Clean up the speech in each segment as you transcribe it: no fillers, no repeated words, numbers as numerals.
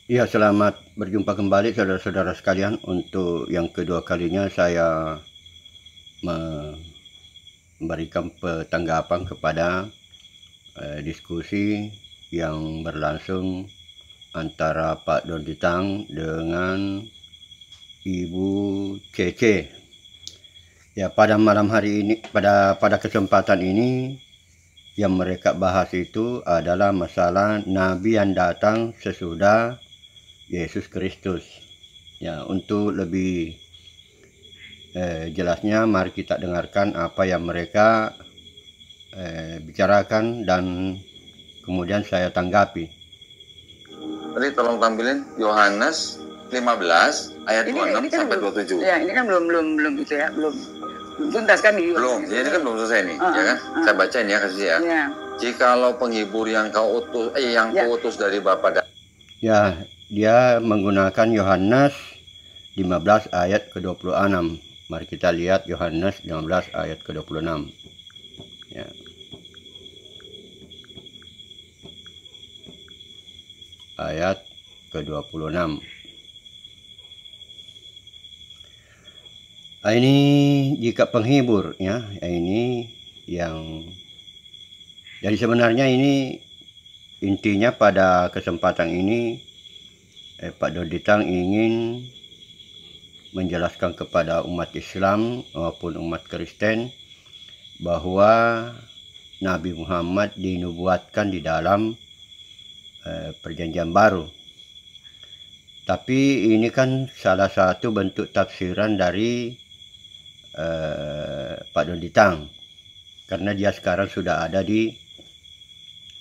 Ya, selamat berjumpa kembali saudara-saudara sekalian. Untuk yang kedua kalinya saya memberikan tanggapan kepada diskusi yang berlangsung antara Pak Doditang dengan Ibu Cece. Ya, pada malam hari ini, pada kesempatan ini yang mereka bahas itu adalah masalah Nabi yang datang sesudah Yesus Kristus. Ya, untuk lebih jelasnya mari kita dengarkan apa yang mereka bicarakan dan kemudian saya tanggapi. Tadi tolong tampilin Yohanes 15 ayat 26 sampai 27. Ya, ini kan belum itu ya, belum tuntas kan di Belum, ya ini kan belum selesai nih, ya kan? Saya bacain ya kasih ya. Jikalau penghibur yang kau utus dari Bapa dan ya, dia menggunakan Yohanes 15 ayat ke-26. Mari kita lihat Yohanes 15 ayat ke-26. Ya. Ayat ke-26. Ini jika penghibur ya, ini yang jadi sebenarnya ini intinya pada kesempatan ini Pak Doditang ingin menjelaskan kepada umat Islam maupun umat Kristen bahwa Nabi Muhammad dinubuatkan di dalam Perjanjian Baru. Tapi ini kan salah satu bentuk tafsiran dari Pak Doditang, karena dia sekarang sudah ada di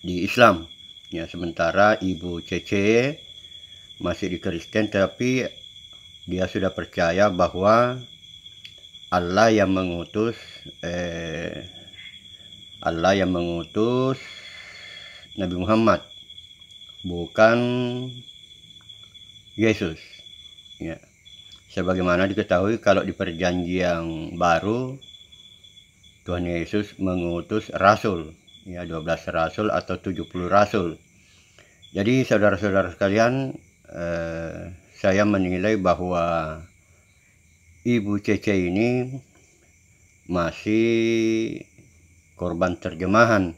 Islam. Ya, sementara Ibu Cece masih di Kristen, tapi dia sudah percaya bahwa Allah yang mengutus Nabi Muhammad, bukan Yesus. Ya. Sebagaimana diketahui kalau di Perjanjian Baru Tuhan Yesus mengutus rasul, ya 12 rasul atau 70 rasul. Jadi saudara-saudara sekalian, saya menilai bahwa Ibu Cece ini masih korban terjemahan.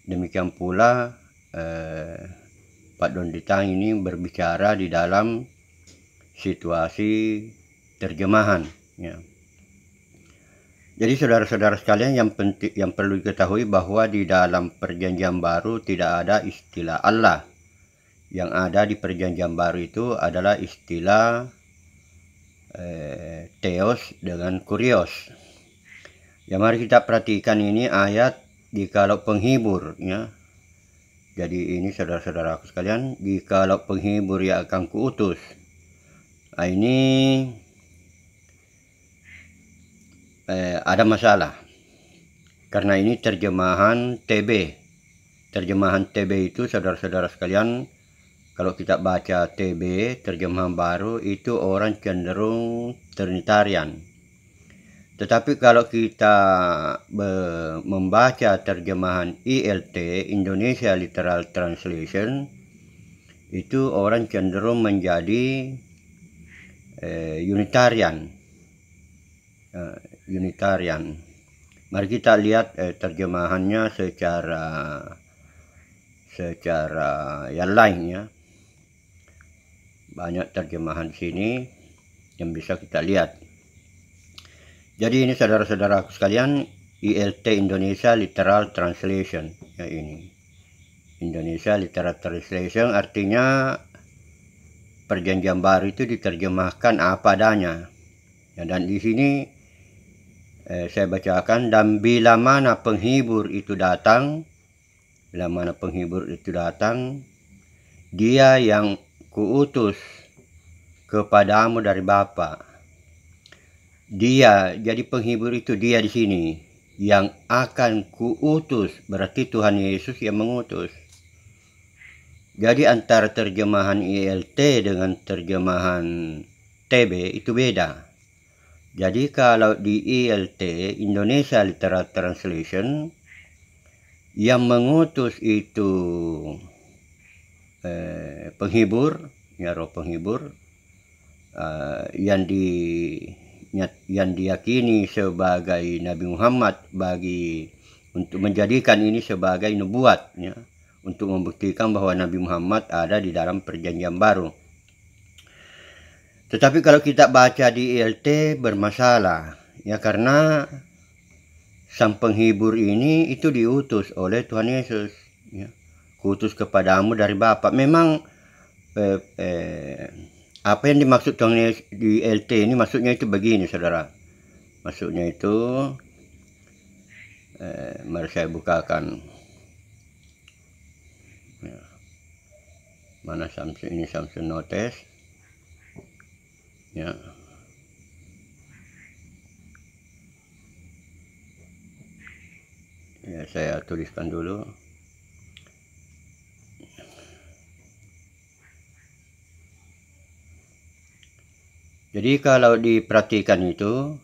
Demikian pula Pak Doditang ini berbicara di dalam situasi terjemahan. Ya. Jadi saudara-saudara sekalian, yang perlu diketahui bahwa di dalam Perjanjian Baru tidak ada istilah Allah. Yang ada di Perjanjian Baru itu adalah istilah Theos dengan Kurios. Ya, mari kita perhatikan ini ayat jikalau penghibur ya. Jadi ini saudara-saudara sekalian, jikalau penghibur yang akan kuutus. Nah, ini ada masalah karena ini terjemahan TB. Terjemahan TB itu saudara-saudara sekalian, kalau kita baca TB, terjemahan baru, itu orang cenderung Trinitarian. Tetapi kalau kita membaca terjemahan ILT, Indonesia Literal Translation, itu orang cenderung menjadi Unitarian. Mari kita lihat terjemahannya secara yang lain ya. Banyak terjemahan sini yang bisa kita lihat. Jadi ini saudara-saudara sekalian, ILT Indonesia Literal Translation ya, ini Indonesia Literal Translation artinya Perjanjian Baru itu diterjemahkan apa adanya. Ya, dan di sini saya bacakan, dan bila mana penghibur itu datang, dia yang kuutus kepadamu dari Bapa. Dia, jadi penghibur itu dia di sini yang akan kuutus, berarti Tuhan Yesus yang mengutus. Jadi antara terjemahan ILT dengan terjemahan TB itu beda. Jadi kalau di ILT, Indonesia Literal Translation, yang mengutus itu penghibur, ya roh penghibur yang diyakini sebagai Nabi Muhammad untuk menjadikan ini sebagai nubuat, ya, untuk membuktikan bahwa Nabi Muhammad ada di dalam perjanjian baru. Tetapi kalau kita baca di ILT bermasalah, ya, karena sang penghibur ini itu diutus oleh Tuhan Yesus, ya. Kuutus kepadamu dari Bapa. Memang apa yang dimaksud Tuhan Yesus di ILT ini, maksudnya itu begini, saudara. Maksudnya itu, mari saya bukakan. Ya. Mana Samsung ini, Samsung Notes. Ya. Ya, saya tuliskan dulu. Jadi kalau diperhatikan itu,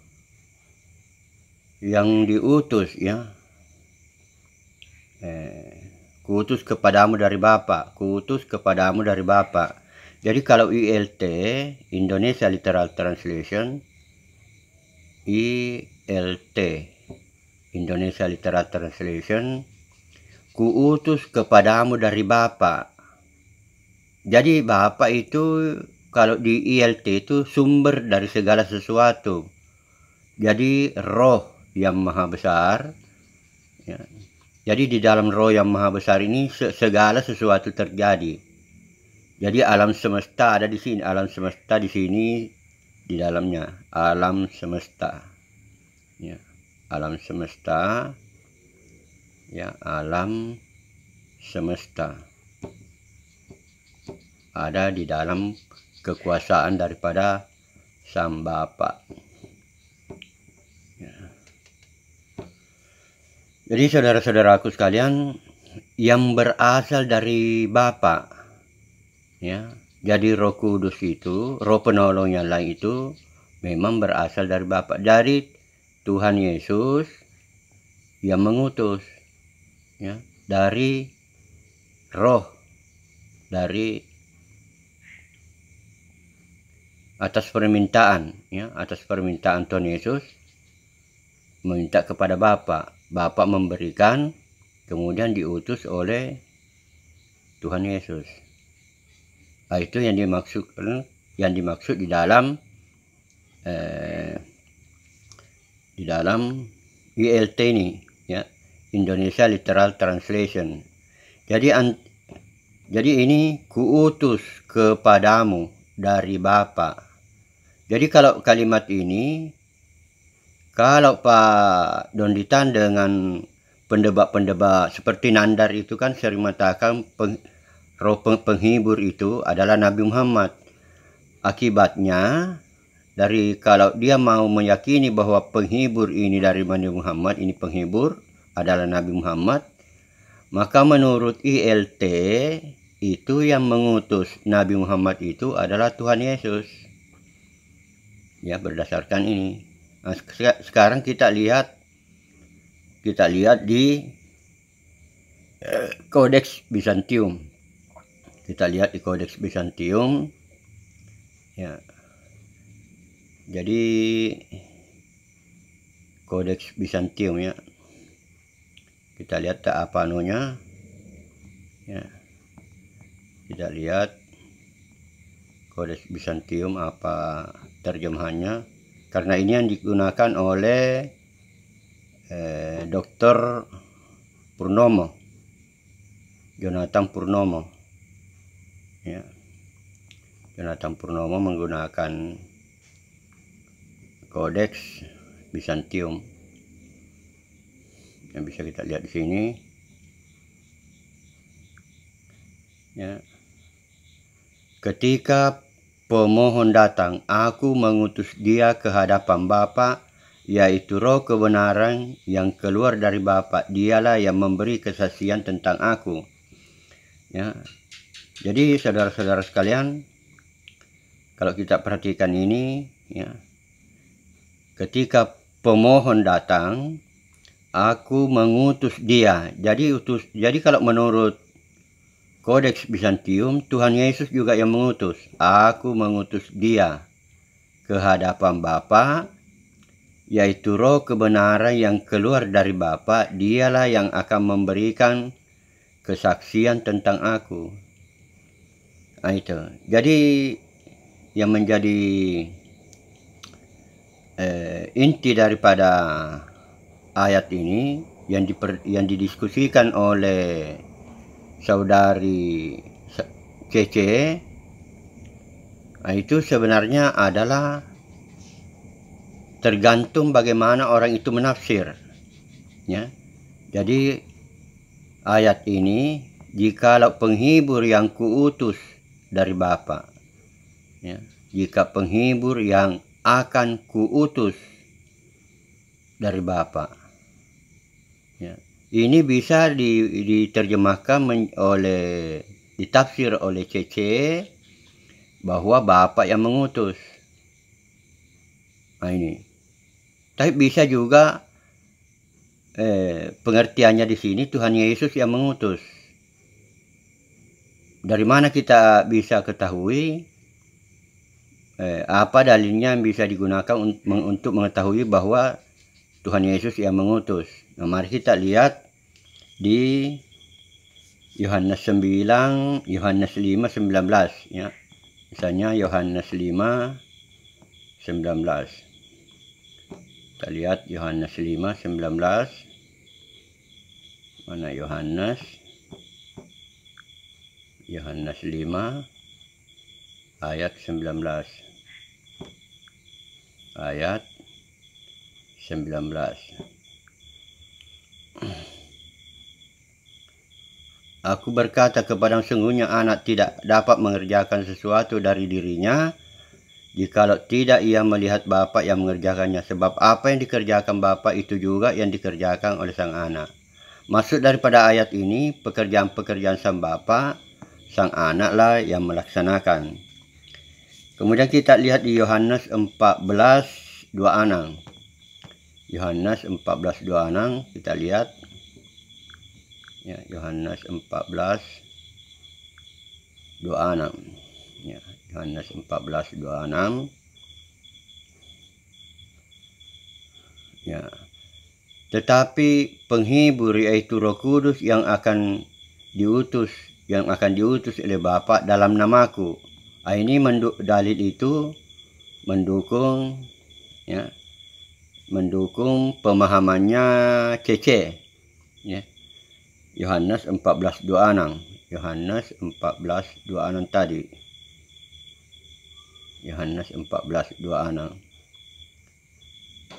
yang diutus, ya, kuutus kepadamu dari Bapa, kuutus kepadamu dari Bapa. Jadi kalau ILT, Indonesia Literal Translation, ILT, Indonesia Literal Translation, kuutus kepadamu dari Bapa. Jadi Bapa itu kalau di ILT itu sumber dari segala sesuatu. Jadi roh yang maha besar, ya. Jadi di dalam roh yang maha besar ini segala sesuatu terjadi. Jadi alam semesta ada di sini, alam semesta di sini, di dalamnya alam semesta, ya, alam semesta, ya, alam semesta ada di dalam kekuasaan daripada Sang Bapa. Ya. Jadi saudara-saudaraku sekalian, yang berasal dari Bapa, ya, jadi Roh Kudus itu, Roh Penolong yang lain itu memang berasal dari Bapa, dari Tuhan Yesus yang mengutus, ya, dari roh, dari atas permintaan, ya, atas permintaan Tuhan Yesus meminta kepada Bapa. Bapa memberikan, kemudian diutus oleh Tuhan Yesus. Nah, itu yang dimaksud di dalam ILT ini, ya, Indonesia Literal Translation. Jadi ini kuutus kepadamu dari Bapa. Jadi kalau kalimat ini, kalau Pak Donditan dengan pendebat-pendebat seperti Nandar itu kan sering mengatakan roh penghibur itu adalah Nabi Muhammad. Akibatnya, kalau dia mau meyakini bahwa penghibur ini dari Nabi Muhammad, ini penghibur adalah Nabi Muhammad, maka menurut ILT itu yang mengutus Nabi Muhammad itu adalah Tuhan Yesus. Ya, berdasarkan ini. Nah, sekarang kita lihat di Codex Byzantium. Kita lihat di Codex Byzantium, ya. Jadi Codex Byzantium, ya. Kita lihat apa anunya, ya. Kita lihat Codex Byzantium apa terjemahannya, karena ini yang digunakan oleh Dr. Purnomo, Jonathan Purnomo, ya. Jonathan Purnomo menggunakan Codex Byzantium yang bisa kita lihat di sini, ya. Ketika pemohon datang, aku mengutus dia ke hadapan Bapa, yaitu roh kebenaran yang keluar dari Bapa. Dialah yang memberi kesaksian tentang aku. Ya. Jadi saudara-saudara sekalian, kalau kita perhatikan ini, ya, ketika pemohon datang, aku mengutus dia. Jadi kalau menurut Kodeks Bizantium, Tuhan Yesus juga yang mengutus. Aku mengutus dia ke hadapan Bapa, yaitu roh kebenaran yang keluar dari Bapa. Dialah yang akan memberikan kesaksian tentang aku. Nah, itu. Jadi yang menjadi inti daripada ayat ini yang didiskusikan oleh saudari Cece, itu sebenarnya adalah tergantung bagaimana orang itu menafsir, ya. Jadi ayat ini, jikalau penghibur yang kuutus dari Bapa, ya, jika penghibur yang akan kuutus dari Bapa, ya, ini bisa diterjemahkan ditafsir oleh Cece bahwa Bapa yang mengutus. Nah, ini. Tapi bisa juga pengertiannya di sini Tuhan Yesus yang mengutus. Dari mana kita bisa ketahui? Apa dalilnya yang bisa digunakan untuk mengetahui bahwa Tuhan Yesus yang mengutus? Nah, mari kita lihat di Yohanes 9, Yohanes 5, 19, ya. Misalnya Yohanes 5, 19. Kita lihat Yohanes 5, 19. Mana Yohanes? Yohanes 5 ayat 19. Ayat 19. Aku berkata kepadamu, sungguhnya anak tidak dapat mengerjakan sesuatu dari dirinya, jikalau tidak ia melihat Bapa yang mengerjakannya. Sebab apa yang dikerjakan Bapa itu juga yang dikerjakan oleh sang anak. Maksud daripada ayat ini, pekerjaan-pekerjaan sang Bapa, sang anaklah yang melaksanakan. Kemudian kita lihat di Yohanes 14, 26. Yohanes 14, 26, kita lihat. Ya, Yohanes 14, 26. Ya, Yohanes 14, 26. Ya. Tetapi penghibur, yaitu Roh Kudus yang akan diutus oleh Bapa dalam namaku. Ini dalil itu mendukung, ya, mendukung pemahamannya Cece, ya. Yohanes 14, 26. Yohanes 14, 26 tadi. Yohanes 14, 26.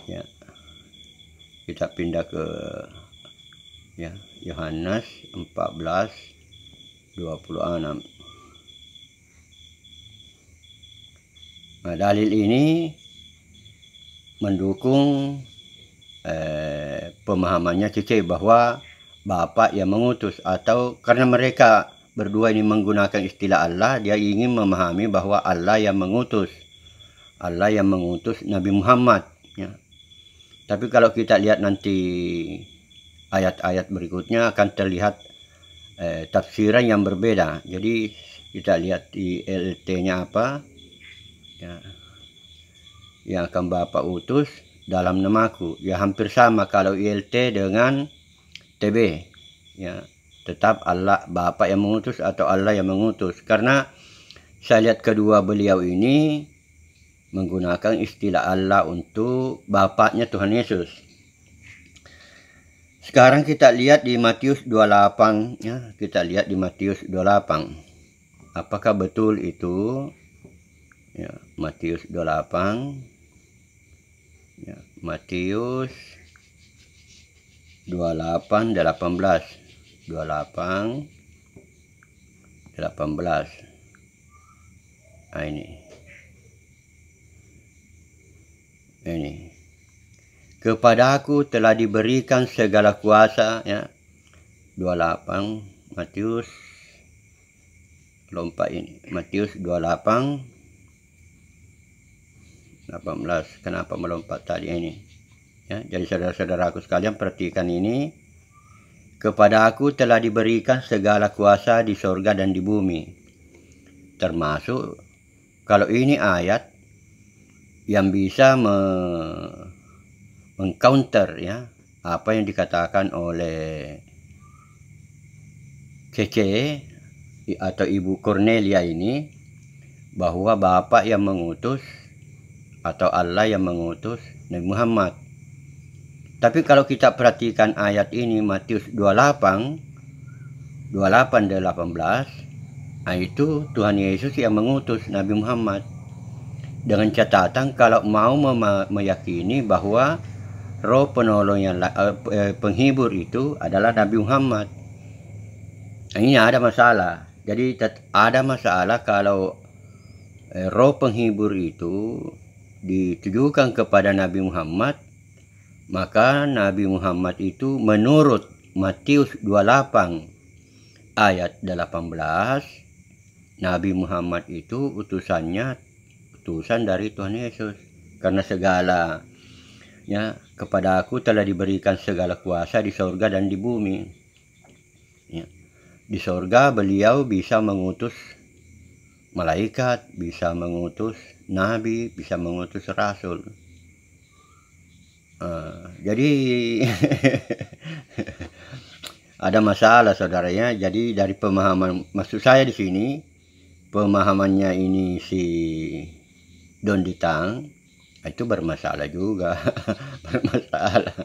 Ya. Kita pindah ke, ya, Yohanes 14, 26. Nah, dalil ini mendukung pemahamannya Cece bahwa Bapa yang mengutus, atau karena mereka berdua ini menggunakan istilah Allah, dia ingin memahami bahwa Allah yang mengutus Nabi Muhammad, ya. Tapi kalau kita lihat nanti ayat-ayat berikutnya akan terlihat tafsiran yang berbeda. Jadi kita lihat di LT-nya apa, ya, yang akan Bapa utus dalam namaku. Ya, hampir sama kalau ILT dengan TB, ya, tetap Allah Bapa yang mengutus atau Allah yang mengutus. Karena saya lihat kedua beliau ini menggunakan istilah Allah untuk Bapaknya Tuhan Yesus. Sekarang kita lihat di Matius 28, ya, kita lihat di Matius 28. Apakah betul itu? Ya, Matius 28. Ya, Matius 28, 18. 28, 18. Nah, ini. Kepadaku telah diberikan segala kuasa, ya. 28, Matius, lompat ini. Matius 28, 18. Kenapa melompat tadi ini? Ya, jadi saudara-saudaraku sekalian, perhatikan ini. kepada aku telah diberikan segala kuasa di sorga dan di bumi. Termasuk kalau ini ayat yang bisa mengcounter ya apa yang dikatakan oleh Cece atau Ibu Cornelia ini, bahwa Bapa yang mengutus atau Allah yang mengutus Nabi Muhammad. Tapi kalau kita perhatikan ayat ini, Matius 28 dan 18, itu Tuhan Yesus yang mengutus Nabi Muhammad. Dengan catatan kalau mau meyakini bahwa roh penolong yang penghibur itu adalah Nabi Muhammad. Ini ada masalah. Jadi ada masalah kalau roh penghibur itu ditujukan kepada Nabi Muhammad, maka Nabi Muhammad itu menurut Matius 28 ayat 18, Nabi Muhammad itu utusan dari Tuhan Yesus. Karena segala ya kepada aku telah diberikan segala kuasa di surga dan di bumi. Ya. Di surga beliau bisa mengutus malaikat, bisa mengutus nabi, bisa mengutus rasul. Jadi ada masalah saudaranya. Jadi dari pemahaman, maksud saya di sini pemahamannya ini si Don Ditang itu bermasalah juga. Bermasalah.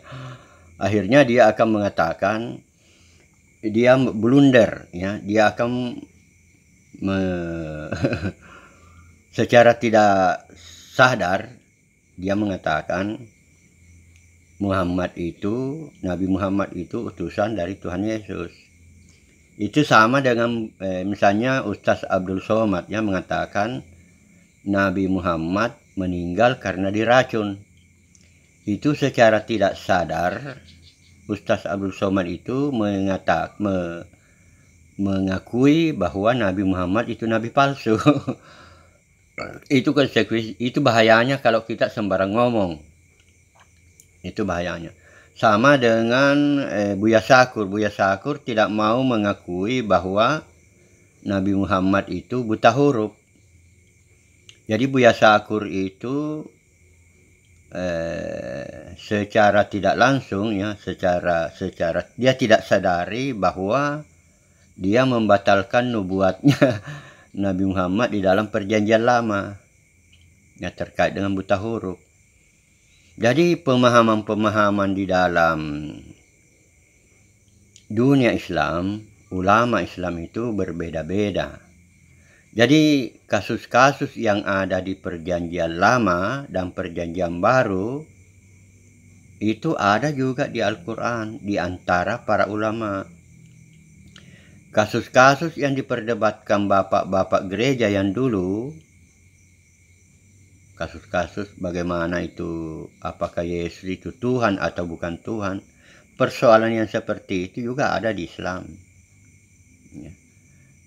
Akhirnya dia akan mengatakan, dia blunder ya, dia akan secara tidak sadar dia mengatakan Nabi Muhammad itu utusan dari Tuhan Yesus. Itu sama dengan misalnya Ustaz Abdul Somad yang mengatakan Nabi Muhammad meninggal karena diracun. Itu secara tidak sadar Ustaz Abdul Somad itu mengakui bahwa Nabi Muhammad itu nabi palsu. Itu konsekuensi, itu bahayanya kalau kita sembarang ngomong. Itu bahayanya. Sama dengan Buya Syakur. Buya Syakur tidak mau mengakui bahwa Nabi Muhammad itu buta huruf. Jadi Buya Syakur itu secara tidak langsung ya, secara dia tidak sadari bahwa dia membatalkan nubuatnya Nabi Muhammad di dalam perjanjian lama ya, terkait dengan buta huruf. Jadi pemahaman-pemahaman di dalam dunia Islam, ulama Islam itu berbeda-beda. Jadi kasus-kasus yang ada di perjanjian lama dan perjanjian baru itu ada juga di Al-Quran di antara para ulama. Kasus-kasus yang diperdebatkan bapak-bapak gereja yang dulu, kasus-kasus bagaimana itu, apakah Yesus itu Tuhan atau bukan Tuhan, persoalan yang seperti itu juga ada di Islam ya.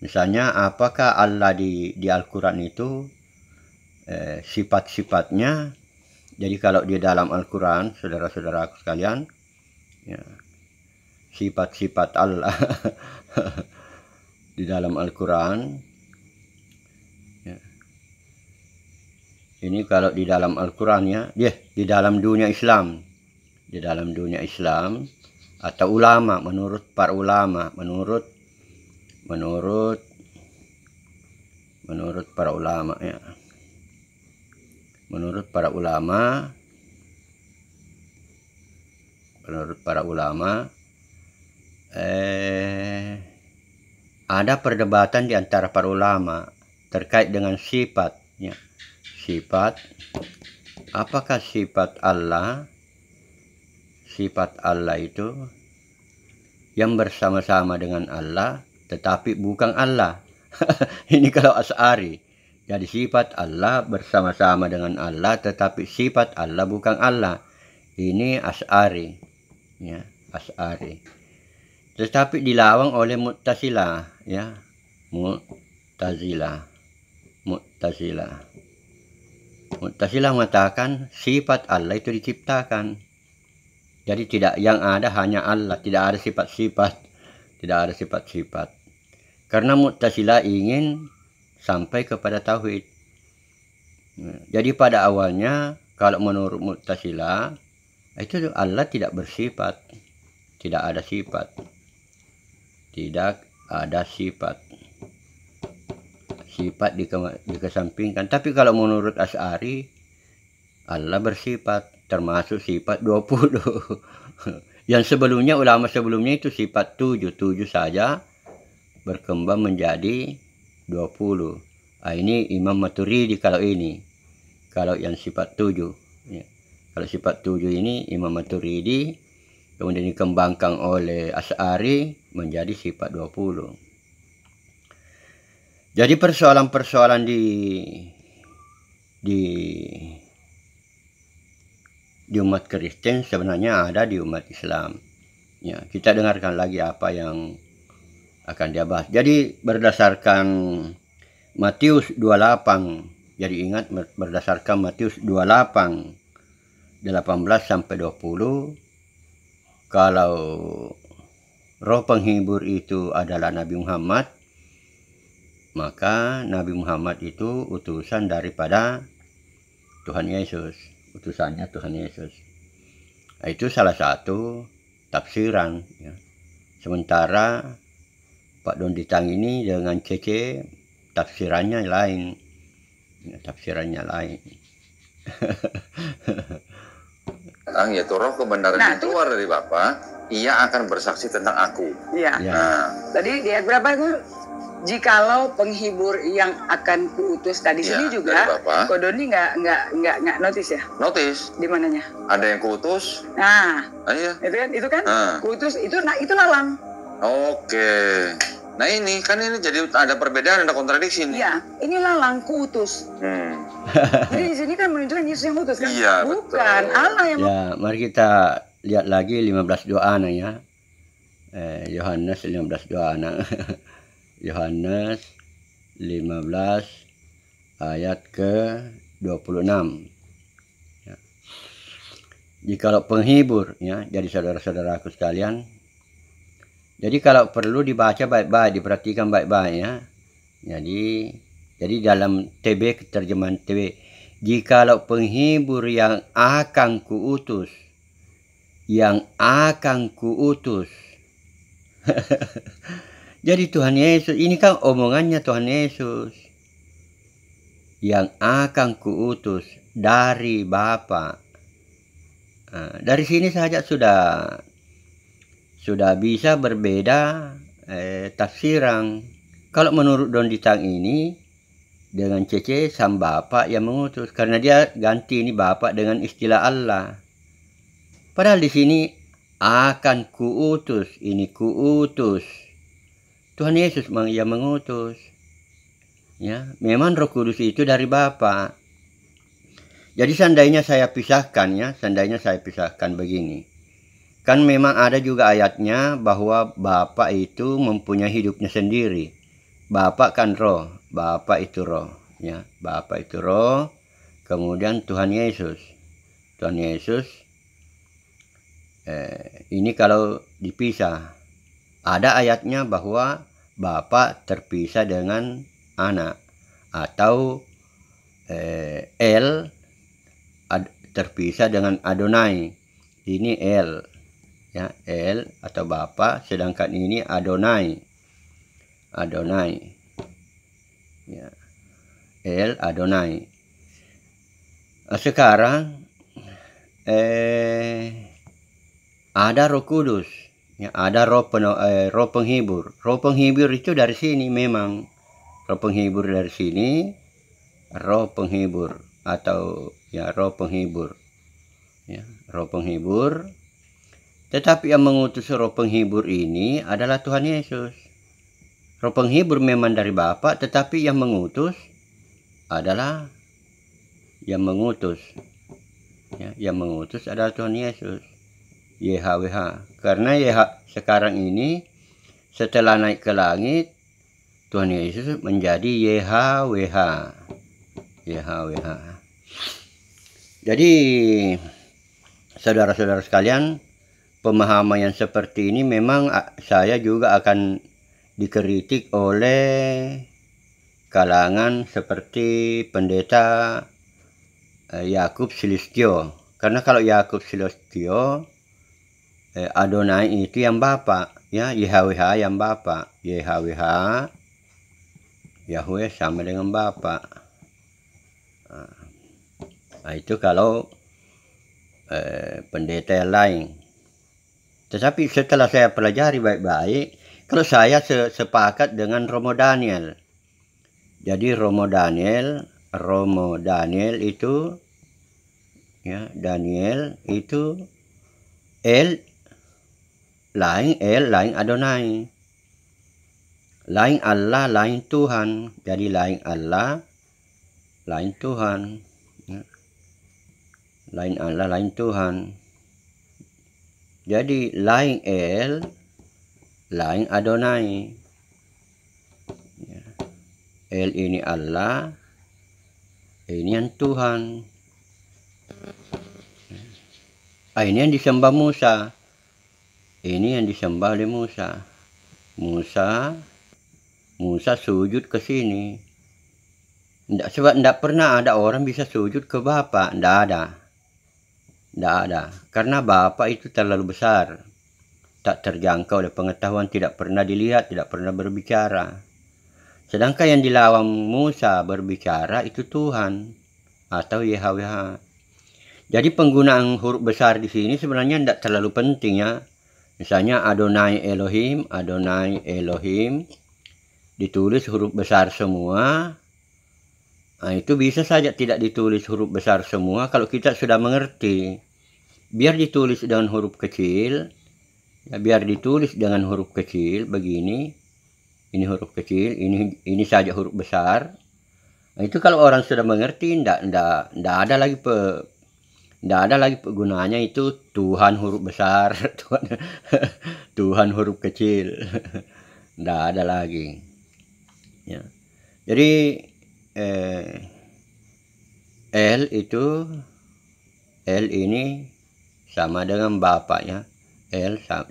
Misalnya apakah Allah di Al-Quran itu sifat-sifatnya. Jadi kalau di dalam Al-Quran, saudara-saudaraku sekalian ya, sifat-sifat Allah di dalam Al-Quran ya. Ini kalau di dalam Al-Quran ya, di dalam dunia Islam, atau ulama, menurut para ulama, menurut para ulama ya, menurut para ulama ada perdebatan di antara para ulama terkait dengan sifatnya. Sifat, apakah sifat Allah itu yang bersama-sama dengan Allah tetapi bukan Allah. Ini kalau Asy'ari. Jadi sifat Allah bersama-sama dengan Allah tetapi sifat Allah bukan Allah. Ini Asy'ari ya, Asy'ari. Tetapi dilawan oleh Mu'tazilah ya, Mu'tazilah mengatakan sifat Allah itu diciptakan. Jadi tidak, yang ada hanya Allah, tidak ada sifat-sifat, tidak ada sifat-sifat. Karena Mu'tazilah ingin sampai kepada tauhid. Jadi pada awalnya kalau menurut Mu'tazilah itu Allah tidak bersifat, tidak ada sifat, tidak ada sifat. Sifat dikesampingkan. Tapi kalau menurut Asy'ari Allah bersifat, termasuk sifat 20. Yang sebelumnya, ulama sebelumnya itu sifat 7 saja berkembang menjadi 20. Ini Imam Maturidi kalau ini. Kalau yang sifat 7. Ya. Kalau sifat 7 ini Imam Maturidi, kemudian dikembangkan oleh Asy'ari menjadi sifat 20. Jadi persoalan-persoalan di umat Kristen sebenarnya ada di umat Islam. Ya, kita dengarkan lagi apa yang akan dia bahas. Jadi berdasarkan Matius 28, jadi ingat berdasarkan Matius 28 18 sampai 20, kalau roh penghibur itu adalah Nabi Muhammad, maka Nabi Muhammad itu utusan daripada Tuhan Yesus. Utusannya Tuhan Yesus. Itu salah satu tafsiran. Ya. Sementara Pak Donditang ini dengan Cece tafsirannya lain. Ya, tafsirannya lain. Yaitu roh kebenaran itu keluar dari Bapa, ia akan bersaksi tentang aku. Iya. Ya. Tadi di ayat berapa itu? Jikalau penghibur yang akan kuutus tadi sini juga, Kodoni nggak notice ya? Notice. Di mananya? Ada yang kuutus. Nah, iya. Itu kan kuutus itu, nah itu lalang. Oke. Nah ini jadi ada perbedaan, ada kontradiksi nih. Iya, ini lalang kuutus. Jadi di sini kan menunjukkan Yesus yang utus kan? Iya, bukan betul. Allah yang. Ya, mari kita lihat lagi 15 doa ya. Yohanes 15 doa. Yohanes 15 ayat ke 26. Ya. Jikalau penghibur, ya, jadi saudara-saudaraku sekalian, jadi kalau perlu dibaca baik-baik, diperhatikan baik-baik ya. Jadi dalam TB, terjemahan TB, jikalau penghibur yang akan kuutus, Jadi Tuhan Yesus, ini kan omongannya Tuhan Yesus. Yang akan kuutus dari Bapa. Nah, dari sini saja sudah bisa berbeda tafsiran. Kalau menurut Donditang ini, dengan Cece sang Bapa yang mengutus. Karena dia ganti ini Bapa dengan istilah Allah. Padahal di sini akan kuutus, ini kuutus. Tuhan Yesus yang mengutus. Ya, memang Roh Kudus itu dari Bapa. Jadi seandainya saya pisahkan begini. Kan memang ada juga ayatnya bahwa Bapa itu mempunyai hidupnya sendiri. Bapa kan roh, Bapa itu roh, ya. Bapa itu roh. Kemudian Tuhan Yesus. Ini kalau dipisah, ada ayatnya bahwa Bapa terpisah dengan anak, atau terpisah dengan Adonai. Ini El, ya, El atau Bapa, sedangkan ini Adonai. Ya. El Adonai. Sekarang ada Roh Kudus. Ya, ada roh penghibur. Roh penghibur itu dari sini memang. Roh penghibur dari sini. Roh penghibur. Atau ya roh penghibur. Ya, roh penghibur. Tetapi yang mengutus roh penghibur ini adalah Tuhan Yesus. Roh penghibur memang dari Bapa, tetapi yang mengutus adalah Ya, yang mengutus adalah Tuhan Yesus. YHWH. Karena sekarang ini setelah naik ke langit, Tuhan Yesus menjadi YHWH. Jadi saudara-saudara sekalian, pemahaman yang seperti ini memang saya juga akan dikritik oleh kalangan seperti pendeta Yakub Sulistyo. Karena kalau Yakub Sulistyo, Adonai itu yang Bapa, ya, YHWH yang Bapa. YHWH, Yahweh sama dengan Bapa. Nah, itu kalau pendeta yang lain. Tetapi setelah saya pelajari baik-baik, kalau saya sepakat dengan Romo Daniel. Jadi Romo Daniel itu, ya, Daniel itu lain Adonai. Lain Allah, lain Tuhan. Jadi lain Allah, lain Tuhan. Ya. Lain Allah, lain Tuhan. Jadi lain lain Adonai. Ya. Ini Allah, ini yang Tuhan. Ini yang disembah Musa. Ini yang disembah oleh Musa. Musa sujud ke sini. Sebab tidak pernah ada orang bisa sujud ke Bapa. Tidak ada. Karena Bapa itu terlalu besar. Tak terjangkau oleh pengetahuan, tidak pernah dilihat, tidak pernah berbicara. Sedangkan yang dilawan Musa berbicara itu Tuhan atau YHWH. Jadi penggunaan huruf besar di sini sebenarnya tidak terlalu penting, ya. Misalnya Adonai Elohim ditulis huruf besar semua. Nah, itu bisa saja tidak ditulis huruf besar semua kalau kita sudah mengerti. Biar ditulis dengan huruf kecil, ya, biar ditulis dengan huruf kecil begini. Ini huruf kecil, ini saja huruf besar. Nah, itu kalau orang sudah mengerti, tidak ada lagi penggunaannya itu Tuhan huruf besar, Tuhan huruf kecil. Tidak ada lagi. Ya. Jadi L ini sama dengan Bapa, ya.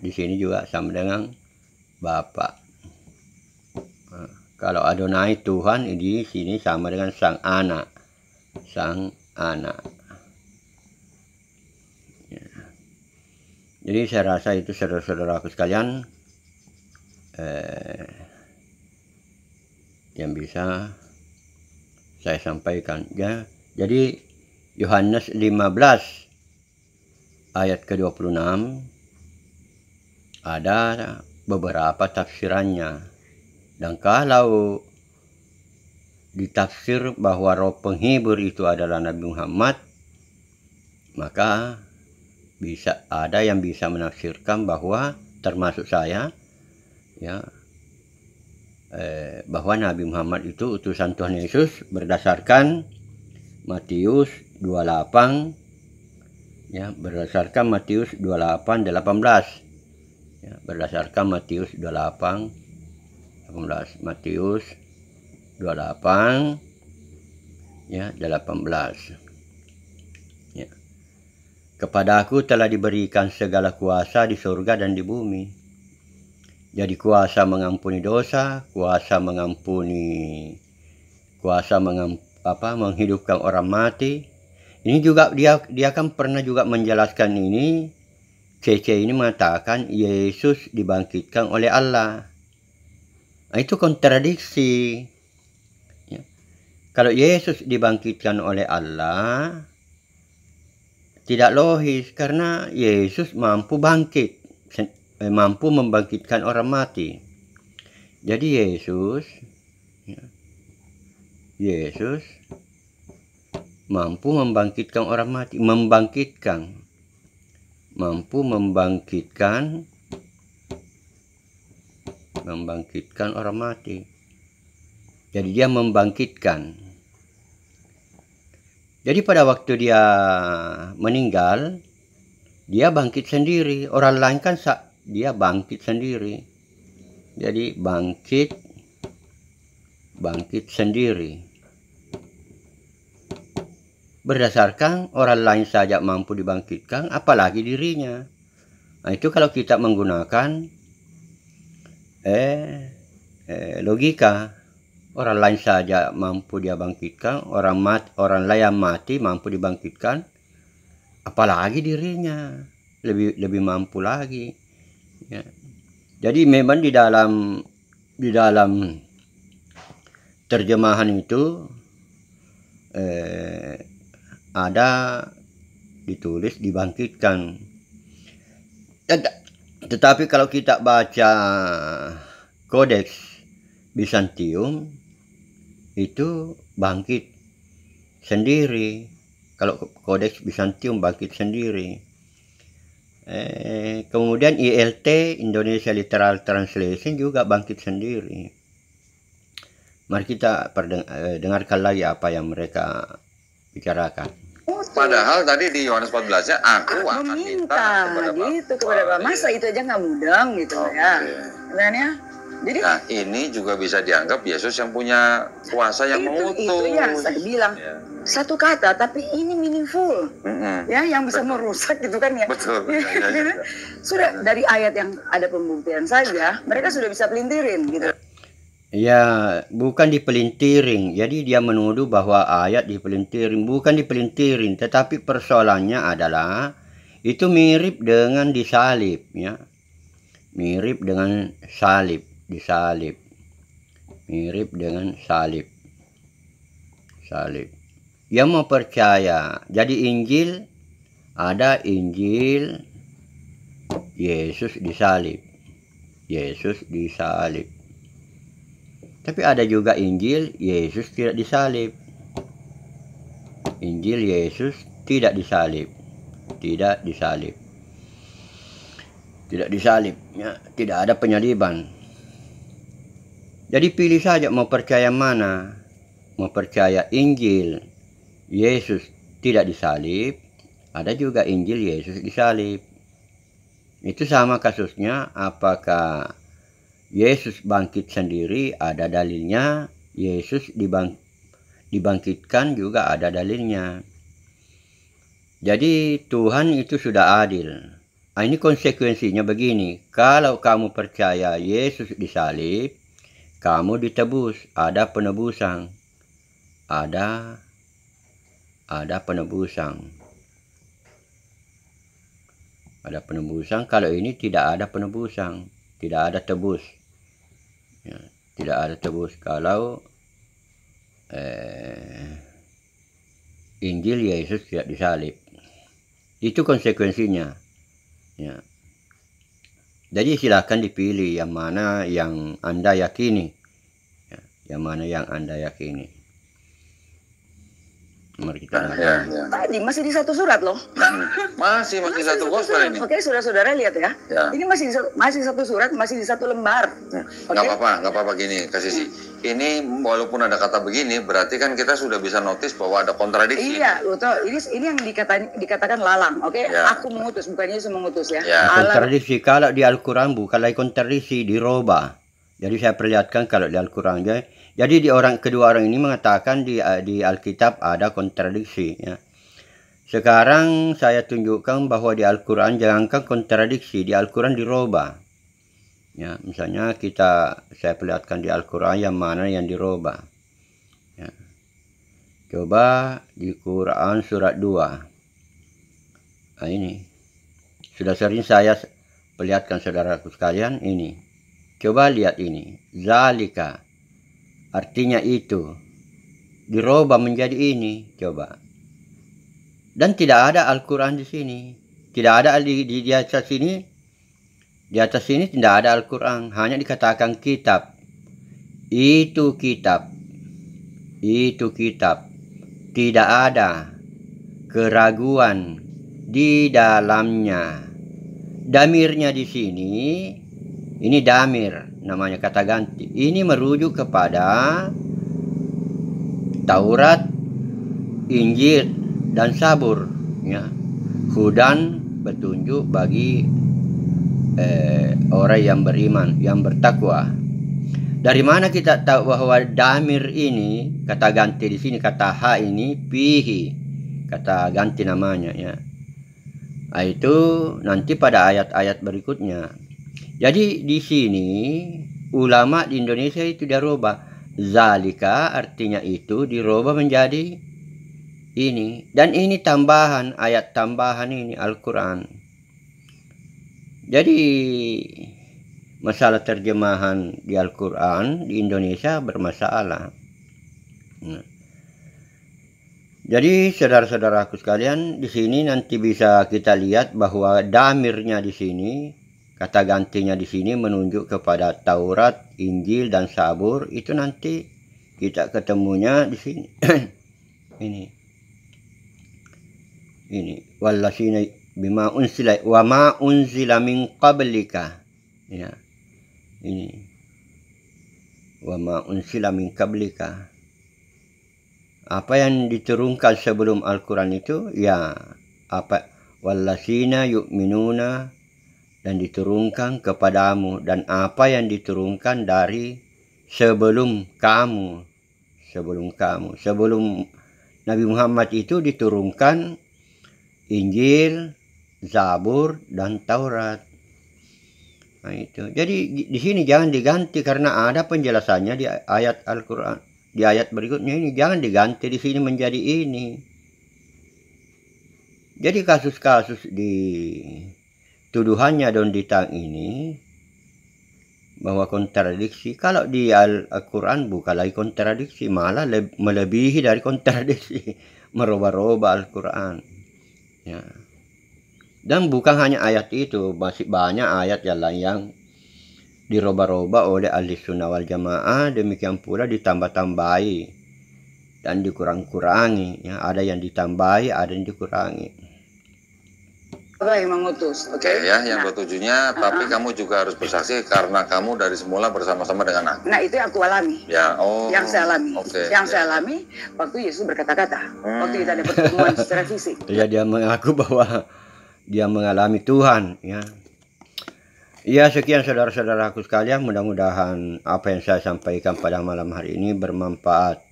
Di sini juga sama dengan Bapa. Kalau Adonai Tuhan, di sini sama dengan Sang Anak. Jadi saya rasa itu saudara-saudaraku sekalian yang bisa saya sampaikan, ya. Jadi Yohanes 15 ayat ke-26 ada beberapa tafsirannya. Dan kalau ditafsir bahwa roh penghibur itu adalah Nabi Muhammad, maka bisa ada yang bisa menafsirkan bahwa termasuk saya, ya, bahwa Nabi Muhammad itu utusan Tuhan Yesus berdasarkan Matius 28, ya, berdasarkan Matius 28:18, ya, berdasarkan Matius 28:18, Matius 28, ya, 18. Ya. Kepadaku telah diberikan segala kuasa di surga dan di bumi. Jadi kuasa mengampuni dosa, kuasa menghidupkan orang mati. Ini juga dia kan pernah juga menjelaskan ini. CC ini mengatakan Yesus dibangkitkan oleh Allah. Nah, itu kontradiksi. Ya. Kalau Yesus dibangkitkan oleh Allah, tidak logis karena Yesus mampu membangkitkan orang mati. Jadi Yesus mampu membangkitkan orang mati, mampu membangkitkan orang mati. Jadi dia membangkitkan. Jadi pada waktu dia meninggal, dia bangkit sendiri. Orang lain kan dia bangkit sendiri. Jadi bangkit sendiri. Berdasarkan orang lain saja mampu dibangkitkan, apalagi dirinya. Nah, itu kalau kita menggunakan logika, orang lain saja mampu dia bangkitkan, orang lain mati mampu dibangkitkan, apalagi dirinya lebih mampu lagi. Ya. Jadi memang di dalam terjemahan itu ada ditulis dibangkitkan. Tetapi kalau kita baca Kodeks Bizantium itu bangkit sendiri. Kalau Kodeks Bizantium bangkit sendiri. Kemudian ILT Indonesia Literal Translation juga bangkit sendiri. Mari kita dengarkan lagi apa yang mereka bicarakan. Padahal tadi di Yohanes 14-nya aku akan minta kepada Bapa. Masa itu aja nggak mudeng gitu ya. Sebenarnya. Jadi, nah ini juga bisa dianggap Yesus yang punya kuasa yang mengutus. Itu yang saya bilang. Satu kata tapi ini meaningful. Ya, yang bisa merusak gitu kan ya. Betul. Sudah dari ayat yang ada pembuktian saja, mereka sudah bisa pelintirin gitu. Ya, bukan dipelintirin. Jadi dia menuduh bahwa ayat dipelintirin. Bukan dipelintirin, tetapi persoalannya adalah itu mirip dengan disalib, ya. Mirip dengan salib, disalib. Mirip dengan salib. Salib. Yang mau percaya. Jadi Injil, ada Injil Yesus disalib. Yesus disalib. Tapi ada juga Injil Yesus tidak disalib. Injil Yesus tidak disalib. Tidak disalib. Tidak disalib. Ya, tidak ada penyaliban. Jadi pilih saja mau percaya mana. Mau percaya Injil Yesus tidak disalib. Ada juga Injil Yesus disalib. Itu sama kasusnya. Apakah Yesus bangkit sendiri, ada dalilnya. Yesus dibangkitkan juga ada dalilnya. Jadi Tuhan itu sudah adil. Nah, ini konsekuensinya begini. Kalau kamu percaya Yesus disalib, kamu ditebus. Ada penebusan. Ada penebusan. Ada penebusan. Kalau ini tidak ada penebusan. Tidak ada tebus. Ya, tidak ada tebus kalau Injil Yesus tidak disalib. Itu konsekuensinya. Ya. Jadi silakan dipilih yang mana yang Anda yakini. Ya, yang mana yang Anda yakini. Mari kita Tadi masih di satu surat loh. Masih satu gospel ini. Oke, saudara-saudara lihat ya. Ini masih satu surat, masih di satu lembar. Nggak apa-apa gini, Kak Sisi. Ini walaupun ada kata begini, berarti kan kita sudah bisa notice bahwa ada kontradiksi. Iya, betul. Ini yang dikatakan lalang, oke? Aku mengutus, bukan Yesus mengutus ya. Kontradiksi kalau di Al-Quran bukan lagi kontradiksi, dirubah. Jadi saya perlihatkan kalau di Al-Quran. Jadi kedua orang ini mengatakan di Alkitab ada kontradiksi. Ya. Sekarang saya tunjukkan bahwa di Al-Quran jangankan kontradiksi, di Al-Quran dirubah. Ya, misalnya saya perlihatkan di Al-Quran yang mana yang dirubah. Ya. Coba di Quran surat 2. Nah ini. Sudah sering saya perlihatkan saudaraku sekalian ini. Coba lihat ini. Zalika. Artinya itu. Dirubah menjadi ini. Coba. Dan tidak ada Al-Quran di sini. Tidak ada di atas sini. Di atas sini tidak ada Al-Quran. Hanya dikatakan kitab. Itu kitab. Itu kitab. Tidak ada keraguan di dalamnya. Damirnya di sini. Ini damir. Namanya kata ganti. Ini merujuk kepada Taurat, Injil, dan Zabur. Ya. Hudan petunjuk bagi orang yang beriman, yang bertakwa. Dari mana kita tahu bahwa damir ini, kata ganti di sini, kata ha ini, pihi, kata ganti namanya. Ya. Nah, itu nanti pada ayat-ayat berikutnya. Jadi di sini ulama di Indonesia itu dirubah. Zalika artinya itu dirubah menjadi ini. Dan ini tambahan, ayat tambahan ini Al-Quran. Jadi masalah terjemahan di Al-Quran di Indonesia bermasalah. Nah, jadi saudara-saudaraku sekalian, di sini nanti bisa kita lihat bahwa damirnya di sini, kata gantinya di sini menunjuk kepada Taurat, Injil dan Zabur. Itu nanti kita ketemunya di sini. Ini wallasina bima unsila wa ma unzila min qablika. Ya. Ini wa ma unsila min qablika. Apa yang diturunkan sebelum Al-Quran itu, ya, apa wallasina yu'minuna, dan diturunkan kepadamu, dan apa yang diturunkan dari sebelum kamu. Sebelum Nabi Muhammad itu diturunkan Injil, Zabur, dan Taurat. Nah, itu. Jadi di sini jangan diganti karena ada penjelasannya di ayat Al-Quran. Di ayat berikutnya ini jangan diganti di sini menjadi ini. Jadi kasus-kasus di tuduhannya Don Ditang ini bahwa kontradiksi, kalau di Al-Quran bukan lagi kontradiksi, malah melebihi dari kontradiksi, merubah-rubah Al-Quran. Ya. Dan bukan hanya ayat itu, masih banyak ayat yang lain yang dirubah-rubah oleh ahli sunnah wal jamaah, demikian pula ditambah-tambahi dan dikurang-kurangi. Ya, ada yang ditambahi, ada yang dikurangi. Allah yang mengutus. Oke, ya, yang ketujuhnya, tapi kamu juga harus bersaksi karena kamu dari semula bersama-sama dengan aku. Nah, itu yang aku alami. Ya, yang saya alami. Yang saya alami waktu Yesus berkata-kata, waktu kita ada pertemuan secara fisik. Ya, dia mengaku bahwa dia mengalami Tuhan, ya. Ya, sekian saudara-saudaraku sekalian, mudah-mudahan apa yang saya sampaikan pada malam hari ini bermanfaat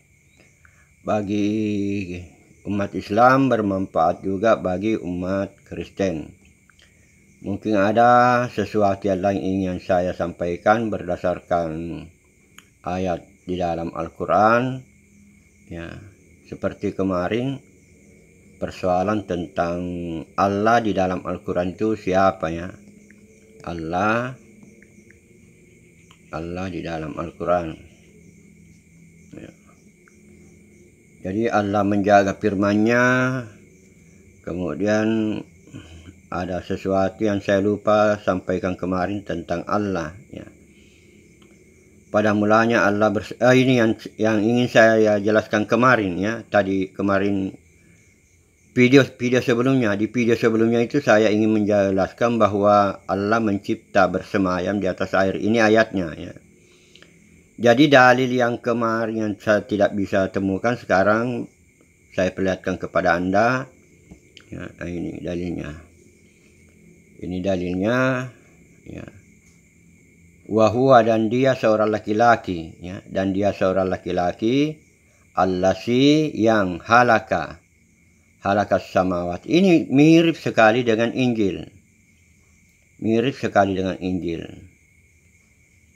bagi umat Islam, bermanfaat juga bagi umat Kristen. Mungkin ada sesuatu yang lain ingin saya sampaikan berdasarkan ayat di dalam Al-Quran. Ya, seperti kemarin persoalan tentang Allah di dalam Al-Quran itu siapa, ya? Allah di dalam Al-Quran. Ya. Jadi Allah menjaga firman-Nya. Kemudian ada sesuatu yang saya lupa sampaikan kemarin tentang Allah. Ya. Pada mulanya Allah ini yang ingin saya jelaskan kemarin, ya. Kemarin video sebelumnya, di video sebelumnya itu saya ingin menjelaskan bahwa Allah mencipta bersemayam di atas air. Ini ayatnya, ya. Jadi dalil yang kemarin yang saya tidak bisa temukan sekarang saya perlihatkan kepada Anda. Ya, ini dalilnya. Ini dalilnya, ya. Wahwa, dan dia seorang laki-laki, ya, dan dia seorang laki-laki, allasi yang halakas samawat. Ini mirip sekali dengan Injil.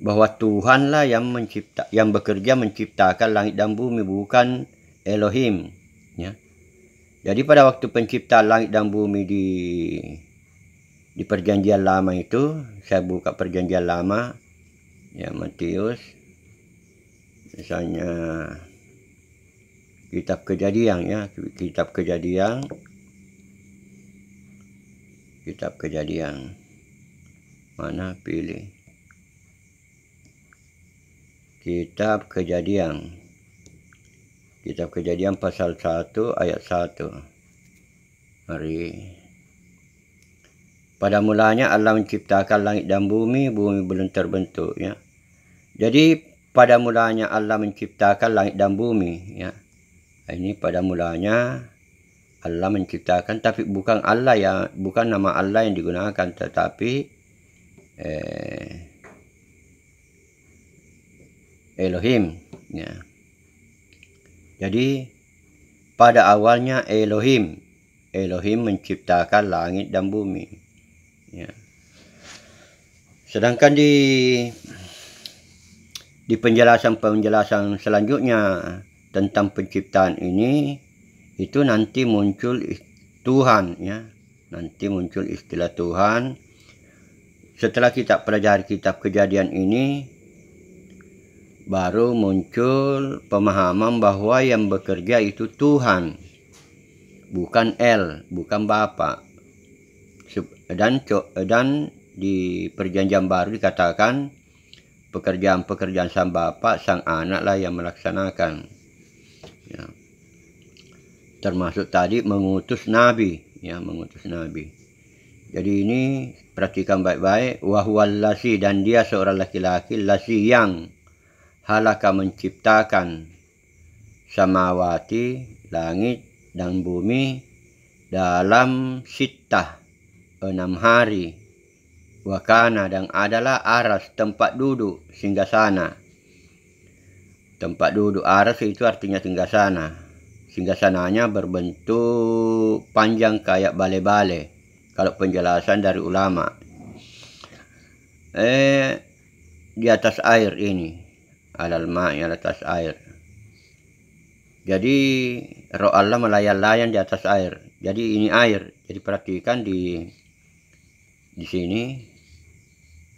Bahwa Tuhanlah yang bekerja menciptakan langit dan bumi, bukan Elohim, ya. Jadi pada waktu penciptaan langit dan bumi di perjanjian lama itu, saya buka perjanjian lama, ya, Matius, misalnya Kitab Kejadian, ya, Kitab Kejadian. Mana pilih? Kitab Kejadian pasal 1 ayat 1. Pada mulanya Allah menciptakan langit dan bumi belum terbentuk, ya. Jadi pada mulanya Allah menciptakan langit dan bumi, ya. Ini pada mulanya Allah menciptakan, tapi bukan nama Allah yang digunakan, tetapi Elohim, ya. Jadi pada awalnya Elohim, Elohim menciptakan langit dan bumi. Ya. Sedangkan di penjelasan selanjutnya tentang penciptaan ini, itu nanti muncul Tuhan, ya. Nanti muncul istilah Tuhan. Setelah kita pelajari kitab Kejadian ini, baru muncul pemahaman bahwa yang bekerja itu Tuhan, bukan El, bukan Bapa. Dan di Perjanjian Baru dikatakan pekerjaan-pekerjaan sang Bapa, sang Anak lah yang melaksanakan. Ya. Termasuk tadi mengutus nabi, ya, mengutus nabi. Jadi ini perhatikan baik-baik. Wahwal lasi, dan dia seorang laki-laki, lasi yang halaka menciptakan samawati, langit dan bumi dalam sittah 6 hari. Wakana, dan adalah aras, tempat duduk, singgasana. Tempat duduk aras itu artinya singgasana. Singgasananya berbentuk panjang kayak balai-balai. Kalau penjelasan dari ulama. Di atas air ini. Alal ma'i, atas air. Jadi roh Allah melayang-layang di atas air. Jadi ini air. Jadi perhatikan di sini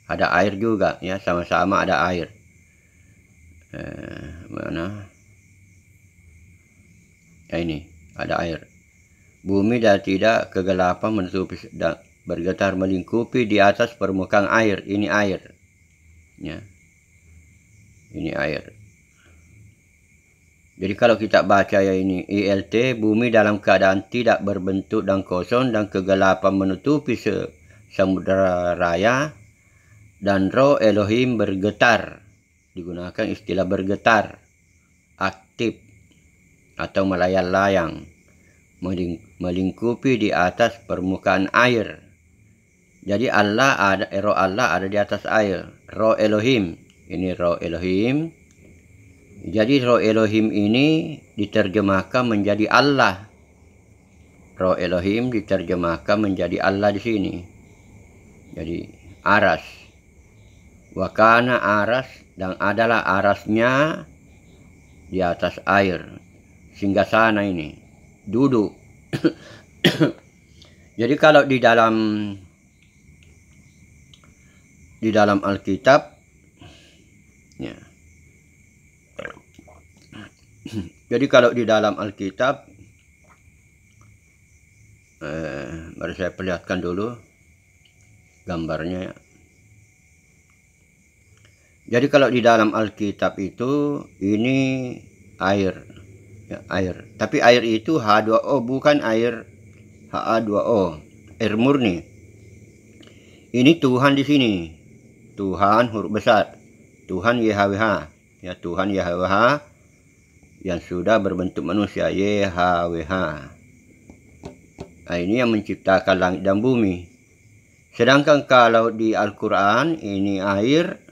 ada air juga, ya, sama-sama ada air. Mana? Ya, ini ada air. Bumi dan tidak kegelapan menutupi dan bergetar melingkupi di atas permukaan air. Ini air, ya. Ini air. Jadi kalau kita baca ya ini ILT, bumi dalam keadaan tidak berbentuk dan kosong dan kegelapan menutupi samudera raya, dan roh Elohim bergetar. Digunakan istilah bergetar, aktif atau melayang-layang, melingkupi di atas permukaan air. Jadi roh Allah ada di atas air. Roh Elohim, ini roh Elohim. Jadi roh Elohim ini diterjemahkan menjadi Allah. Roh Elohim diterjemahkan menjadi Allah di sini. Jadi aras. Wakana aras, dan adalah arasnya di atas air. Singgasana ini duduk. Jadi kalau di dalam Alkitab, ya. Jadi kalau di dalam Alkitab, mari saya perlihatkan dulu gambarnya, ya. Jadi kalau di dalam Alkitab itu ini air, ya, air. Tapi air itu H2O, bukan air Ha2O, air murni. Ini Tuhan di sini, Tuhan huruf besar, Tuhan YHWH, ya, Tuhan YHWH yang sudah berbentuk manusia, YHWH. Nah, ini yang menciptakan langit dan bumi. Sedangkan kalau di Al-Quran ini air,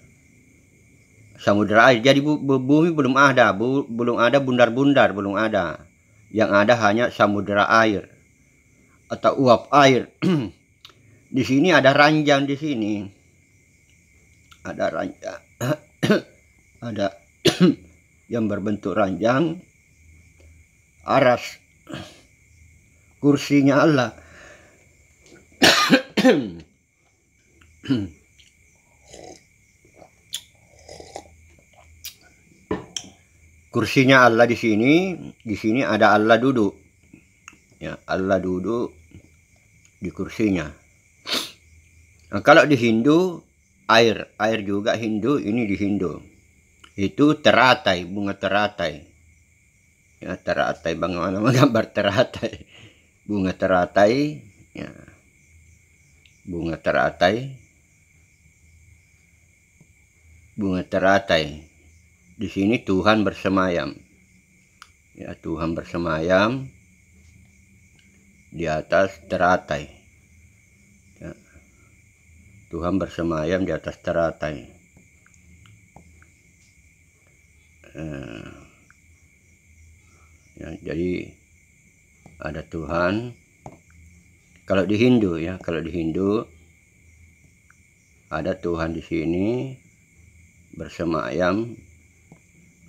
samudera air. Jadi bumi belum ada, bundar-bundar, belum ada. Yang ada hanya samudera air atau uap air. Di sini ada ranjang, di sini ada ranjang. Ada yang berbentuk ranjang, aras, kursinya Allah. Kursinya Allah di sini ada Allah duduk. Ya, Allah duduk di kursinya. Nah, kalau di Hindu air juga Hindu, ini di Hindu. Itu teratai, bunga teratai. Ya, teratai, bagaimana menggambar teratai? Bunga teratai, ya. Bunga teratai. Bunga teratai. Di sini Tuhan bersemayam. Ya, Tuhan bersemayam di atas teratai. Ya. Tuhan bersemayam di atas teratai. Ya, jadi ada Tuhan Kalau di Hindu ya, kalau di Hindu ada Tuhan di sini bersemayam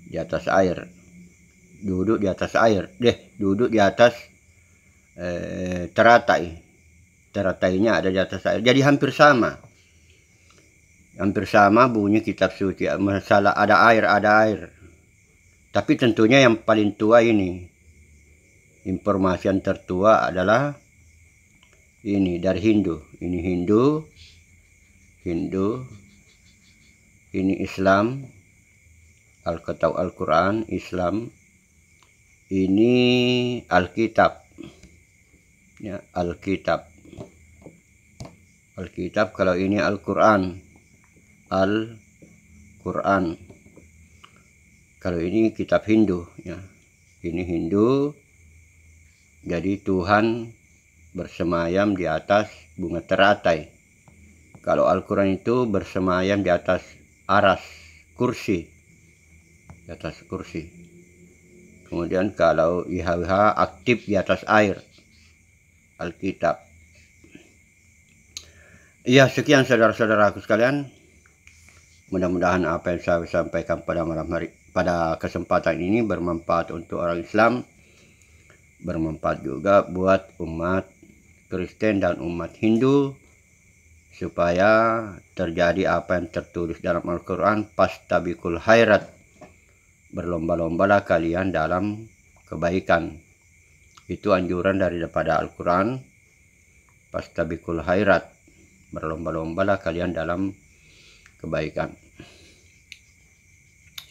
di atas air, duduk di atas air, duduk di atas teratai. Teratainya ada di atas air. Jadi hampir sama bunyi kitab suci. Masalah ada air. Tapi tentunya yang paling tua ini, informasi yang tertua adalah ini dari Hindu. Ini Hindu, ini Islam, Al-Quran, Islam, ini Alkitab, ya, Alkitab. Kalau ini Al-Quran, kalau ini kitab Hindu, ya, ini Hindu. Jadi Tuhan bersemayam di atas bunga teratai. Kalau Al-Quran itu bersemayam di atas aras, kursi, di atas kursi. Kemudian kalau IHWH aktif di atas air, Alkitab. Ya, sekian saudara-saudaraku sekalian. Mudah-mudahan apa yang saya sampaikan pada malam hari, pada kesempatan ini bermanfaat untuk orang Islam, bermanfaat juga buat umat Kristen dan umat Hindu, supaya terjadi apa yang tertulis dalam Al-Quran, fastabiqul khairat, berlomba-lombalah kalian dalam kebaikan. Itu anjuran daripada Al-Quran, fastabiqul khairat, berlomba-lombalah kalian dalam kebaikan.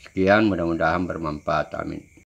Sekian, mudah-mudahan bermanfaat. Amin.